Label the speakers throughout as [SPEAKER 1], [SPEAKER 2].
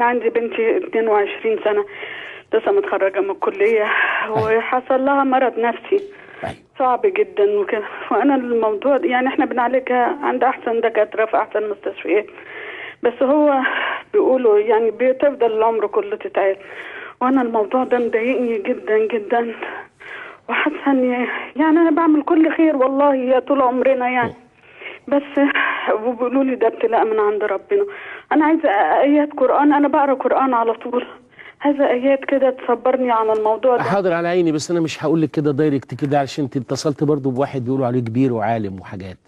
[SPEAKER 1] عندي بنتي 22 سنة لسه متخرجة من الكلية وحصل لها مرض نفسي صعب جدا وكده. وأنا الموضوع يعني احنا بنعالجها عند أحسن دكاترة في أحسن مستشفيات، بس هو بيقولوا يعني بتفضل العمر كله تتعالج. وأنا الموضوع ده مضايقني جدا جدا، وحاسة إني يعني أنا بعمل كل خير والله يا طول عمرنا يعني، بس وبيقولوا لي ده ابتلاء من عند ربنا. انا عايزه ايات قران، انا بقرا قران على طول، عايزه ايات كده تصبرني على الموضوع ده.
[SPEAKER 2] حاضر على عيني، بس انا مش هقول لك كده دايركت كده علشان انت اتصلت برضو بواحد بيقولوا عليه كبير وعالم وحاجات،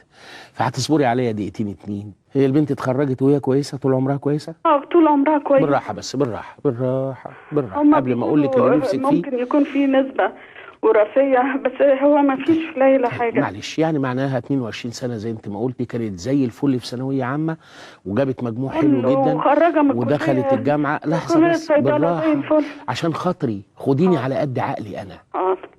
[SPEAKER 2] فهتصبري عليا دقيقتين اتنين. هي البنت اتخرجت وهي كويسه؟ طول عمرها كويسه؟
[SPEAKER 1] طول عمرها كويسه.
[SPEAKER 2] بالراحه بس، بالراحه بالراحه بالراحه قبل ما اقول لك اللي نفسك فيه.
[SPEAKER 1] ممكن يكون في نسبه وراثيه، بس هو ما فيش في ليلى حاجه.
[SPEAKER 2] معلش، يعني معناها 22 سنه زي انت ما قلتي، كانت زي الفل في ثانويه عامه وجابت مجموع حلو جدا ودخلت الجامعه. لحظه بس بالراحه عشان خاطري، خديني على قد عقلي انا.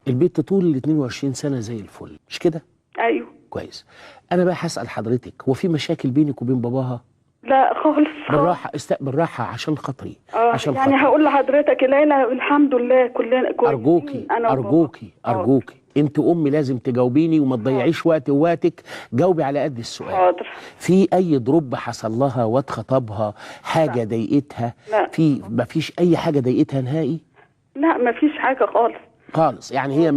[SPEAKER 2] البنت طول ال 22 سنه زي الفل، مش كده؟
[SPEAKER 1] ايوه
[SPEAKER 2] كويس. انا بقى هسال حضرتك، هو في مشاكل بينك وبين باباها؟
[SPEAKER 1] لا خالص.
[SPEAKER 2] بالراحه بالراحه عشان خاطري. عشان
[SPEAKER 1] يعني هقول لحضرتك ليلى الحمد لله كلنا
[SPEAKER 2] كويسين. ارجوكي انت امي لازم تجاوبيني وما تضيعيش وقت ووقتك، جاوبي على قد السؤال.
[SPEAKER 1] حاضر.
[SPEAKER 2] في اي ضرب حصل لها واتخطبها حاجه ضايقتها؟
[SPEAKER 1] لا.
[SPEAKER 2] ما فيش اي حاجه ضايقتها نهائي؟
[SPEAKER 1] لا ما فيش حاجه خالص.
[SPEAKER 2] يعني هي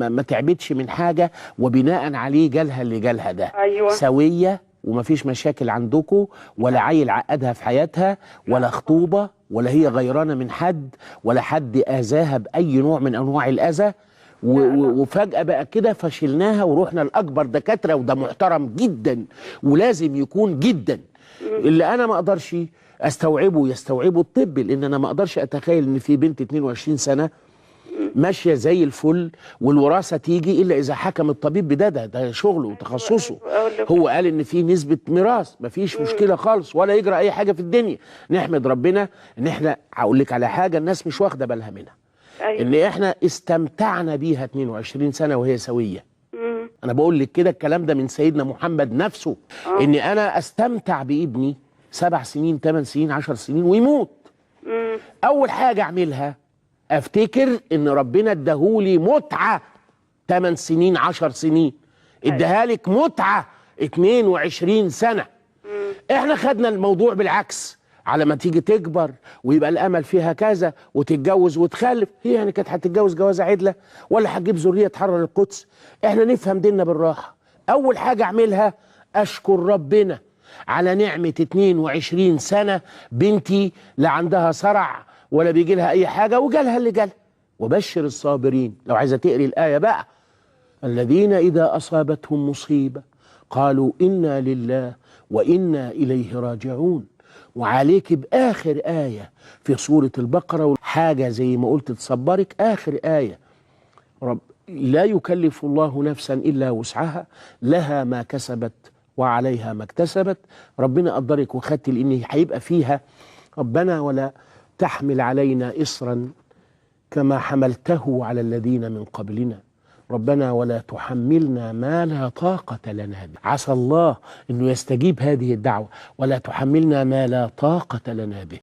[SPEAKER 2] ما تعبتش من حاجه وبناء عليه جالها اللي جالها ده.
[SPEAKER 1] أيوة.
[SPEAKER 2] سويه ومفيش مشاكل عندكم، ولا عيل عقدها في حياتها، ولا خطوبه، ولا هي غيرانه من حد، ولا حد اذاها باي نوع من انواع الاذى، وفجاه بقى كده فشلناها ورحنا لاكبر دكاتره، وده محترم جدا ولازم يكون جدا. اللي انا ما اقدرش استوعبه يستوعبه الطب، لان انا ما اقدرش اتخيل ان في بنت 22 سنه ماشيه زي الفل والوراثه تيجي الا اذا حكم الطبيب ده شغله وتخصصه. هو قال ان في نسبه ميراث، مفيش مشكله خالص ولا يجرى اي حاجه في الدنيا. نحمد ربنا ان احنا، هقول لك على حاجه الناس مش واخده بالها منها.
[SPEAKER 1] أيوة.
[SPEAKER 2] ان احنا استمتعنا بيها 22 سنه وهي سويه. انا بقول لك كده الكلام ده من سيدنا محمد نفسه. ان انا استمتع بابني 7 سنين 8 سنين 10 سنين ويموت. اول حاجه اعملها افتكر ان ربنا اداهولي متعه 8 سنين 10 سنين، اداهالك متعه 22 سنه. احنا خدنا الموضوع بالعكس، على ما تيجي تكبر ويبقى الامل فيها كذا وتتجوز وتخلف. هي يعني كانت هتتجوز جوازه عدله ولا هتجيب ذريه تحرر القدس؟ احنا نفهم ديننا بالراحه. اول حاجه اعملها اشكر ربنا على نعمه 22 سنه بنتي لا عندها صرع ولا بيجي لها اي حاجه وجالها اللي جالها. وبشر الصابرين. لو عايزه تقري الايه بقى، الذين اذا اصابتهم مصيبه قالوا انا لله وانا اليه راجعون. وعليك باخر ايه في سوره البقره، حاجه زي ما قلت تصبرك. اخر ايه، رب لا يكلف الله نفسا الا وسعها، لها ما كسبت وعليها ما اكتسبت. ربنا قدرك وخدت لان هيبقى فيها ربنا ولا تحمل علينا إصرا كما حملته على الذين من قبلنا، ربنا ولا تحملنا ما لا طاقة لنا به. عسى الله أنه يستجيب هذه الدعوة، ولا تحملنا ما لا طاقة لنا به.